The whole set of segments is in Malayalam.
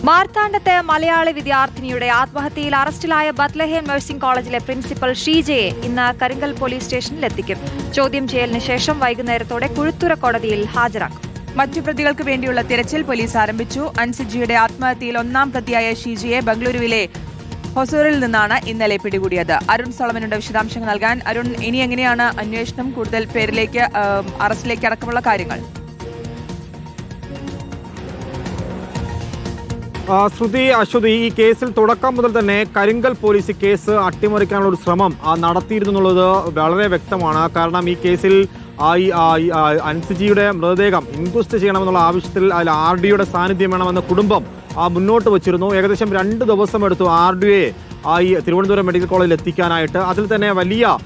മാർത്താണ്ഡത്തെ മലയാളി വിദ്യാർത്ഥിനിയുടെ ആത്മഹത്യയിൽ അറസ്റ്റിലായ ബത്ലഹേം നഴ്സിംഗ് കോളേജിലെ പ്രിൻസിപ്പൽ ഷീജയെ ഇന്ന് കരിങ്കൽ പോലീസ് സ്റ്റേഷനിൽ എത്തിക്കും. ചോദ്യം ചെയ്യലിന് ശേഷം വൈകുന്നേരത്തോടെ കുഴുത്തുറ കോടതിയിൽ ഹാജരാക്കും. മറ്റു പ്രതികൾക്ക് വേണ്ടിയുള്ള തിരച്ചിൽ പോലീസ് ആരംഭിച്ചു. അൻസിജിയുടെ ആത്മഹത്യയിൽ ഒന്നാം പ്രതിയായ ഷീജയെ ബംഗളൂരുവിലെ ഹൊസൂറിൽ നിന്നാണ് ഇന്നലെ പിടികൂടിയത്. അരുൺ സോളമനുണ്ട് വിശദാംശങ്ങൾ നൽകാൻ. അരുൺ, ഇനി എങ്ങനെയാണ് അന്വേഷണം? കൂടുതൽ പേരിലേക്ക് അറസ്റ്റിലേക്ക് അടക്കമുള്ള കാര്യങ്ങൾ. ശ്രുതി, അശ്വതി, ഈ കേസിൽ തുടക്കം മുതൽ തന്നെ കരിങ്കൽ പോലീസ് കേസ് അട്ടിമറിക്കാനുള്ള ഒരു ശ്രമം നടത്തിയിരുന്നു എന്നുള്ളത് വളരെ വ്യക്തമാണ്. കാരണം ഈ കേസിൽ അൻസിജിയുടെ മൃതദേഹം ഇൻക്വസ്റ്റ് ചെയ്യണമെന്നുള്ള ആവശ്യത്തിൽ അതിൽ RDOയുടെ സാന്നിധ്യം വേണമെന്ന് കുടുംബം മുന്നോട്ട് വച്ചിരുന്നു. ഏകദേശം 2 ദിവസം എടുത്തു RDOയെ ഈ തിരുവനന്തപുരം മെഡിക്കൽ കോളേജിൽ എത്തിക്കാനായിട്ട്. അതിൽ തന്നെ വലിയ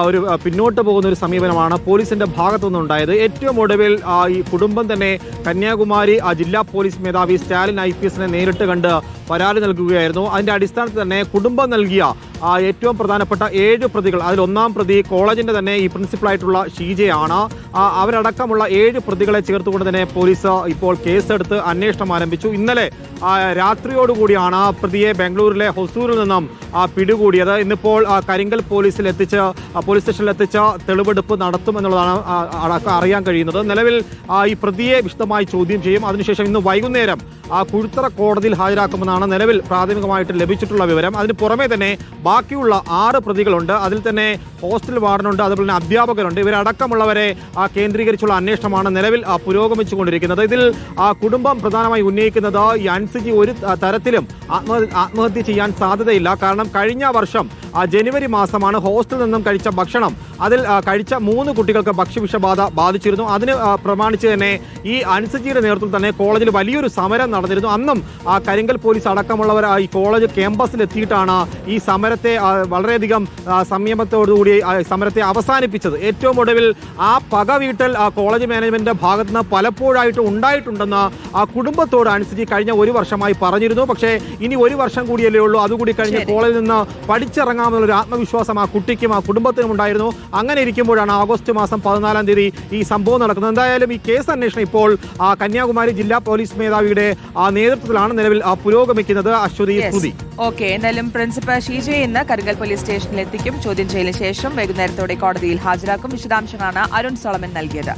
ഒരു പിന്നോട്ട് പോകുന്ന ഒരു സമീപനമാണ് പോലീസിന്റെ ഭാഗത്തു നിന്നുണ്ടായത്. ഏറ്റവും ഒടുവിൽ ഈ കുടുംബം തന്നെ കന്യാകുമാരി ജില്ലാ പോലീസ് മേധാവി സ്റ്റാലിൻ IPS നേരിട്ട് കണ്ട് പരാതി നൽകുകയായിരുന്നു. അതിന്റെ അടിസ്ഥാനത്തിൽ തന്നെ കുടുംബം നൽകിയ ഏറ്റവും പ്രധാനപ്പെട്ട 7 പ്രതികൾ, അതിൽ ഒന്നാം പ്രതി കോളേജിന്റെ തന്നെ ഈ പ്രിൻസിപ്പളായിട്ടുള്ള ഷീജയാണ്. അവരടക്കമുള്ള 7 പ്രതികളെ ചേർത്തുകൊണ്ട് തന്നെ പോലീസ് ഇപ്പോൾ കേസെടുത്ത് അന്വേഷണം ആരംഭിച്ചു. ഇന്നലെ രാത്രിയോടുകൂടിയാണ് പ്രതിയെ ബാംഗ്ലൂരിലെ ഹൊസൂരിൽ നിന്നും പിടികൂടിയത്. ഇന്നിപ്പോൾ കരിങ്കൽ പോലീസ് സ്റ്റേഷനിൽ എത്തിച്ച തെളിവെടുപ്പ് നടത്തും എന്നുള്ളതാണ് അറിയാൻ കഴിയുന്നത്. നിലവിൽ ഈ പ്രതിയെ വിശദമായി ചോദ്യം ചെയ്യും. അതിനുശേഷം ഇന്ന് വൈകുന്നേരം കുഴുത്തറ കോടതിയിൽ ഹാജരാക്കുമെന്നാണ് നിലവിൽ പ്രാഥമികമായിട്ട് ലഭിച്ചിട്ടുള്ള വിവരം. അതിന് പുറമെ തന്നെ ബാക്കിയുള്ള 6 പ്രതികളുണ്ട്. അതിൽ തന്നെ ഹോസ്റ്റൽ വാർഡനുണ്ട്, അതുപോലെ തന്നെ അധ്യാപകരുണ്ട്. ഇവരടക്കമുള്ളവരെ കേന്ദ്രീകരിച്ചുള്ള അന്വേഷണമാണ് നിലവിൽ പുരോഗമിച്ചുകൊണ്ടിരിക്കുന്നത്. ഇതിൽ കുടുംബം പ്രധാനമായി ഉന്നയിക്കുന്നത് ഈ അൻസിജി ഒരു തരത്തിലും ആത്മഹത്യ ചെയ്യാൻ സാധ്യതയില്ല. കാരണം കഴിഞ്ഞ വർഷം ജനുവരി മാസമാണ് ഹോസ്റ്റലിൽ നിന്നും കഴിച്ച ഭക്ഷണം, അതിൽ കഴിച്ച 3 കുട്ടികൾക്ക് ഭക്ഷ്യവിഷബാധ ബാധിച്ചിരുന്നു. അതിന് പ്രമാണിച്ച് തന്നെ ഈ അൻസിജിയുടെ നേതൃത്വത്തിൽ തന്നെ കോളേജിൽ വലിയൊരു സമരം നടന്നിരുന്നു. അന്നും കരിങ്കൽ പോലീസ് അടക്കമുള്ളവർ ഈ കോളേജ് ക്യാമ്പസിൽ എത്തിയിട്ടാണ് ഈ സമരത്തെ വളരെയധികം സംയമനത്തോടുകൂടി സമരത്തെ അവസാനിപ്പിച്ചത്. ഏറ്റവും ഒടുവിൽ പക വീട്ടൽ കോളേജ് മാനേജ്മെന്റിന്റെ ഭാഗത്ത് നിന്ന് പലപ്പോഴായിട്ട് ഉണ്ടായിട്ടുണ്ടെന്ന് കുടുംബത്തോട് അൻസിജി കഴിഞ്ഞ 1 വർഷമായി പറഞ്ഞിരുന്നു. പക്ഷേ ഇനി 1 വർഷം കൂടിയല്ലേ ഉള്ളൂ, അതുകൂടി കഴിഞ്ഞ് കോളേജിൽ നിന്ന് പഠിച്ചിറങ്ങാമെന്നുള്ളൊരു ആത്മവിശ്വാസം കുട്ടിക്കും കുടുംബത്തിനും ഉണ്ടായിരുന്നു. അങ്ങനെ ഇരിക്കുമ്പോഴാണ് ഓഗസ്റ്റ് മാസം 14-ാം തീയതി ഈ സംഭവം നടക്കുന്നത്. എന്തായാലും ഈ കേസ് അന്വേഷണം ഇപ്പോൾ കന്യാകുമാരി ജില്ലാ പോലീസ് മേധാവിയുടെ നേതൃത്വത്തിലാണ് നിലവിൽ പുരോഗമിക്കുന്നത്. അശ്വതി, ശ്രുതി. ഓക്കെ, എന്തായാലും പ്രിൻസിപ്പൽ ഷീജയെ ഇന്ന് കരിങ്കൽ പോലീസ് സ്റ്റേഷനിൽ എത്തിക്കും. ചോദ്യം ചെയ്യലിന് ശേഷം വൈകുന്നേരത്തോടെ കോടതിയിൽ ഹാജരാക്കും. വിശദാംശങ്ങളാണ് അരുൺ സോളമൻ നൽകിയത്.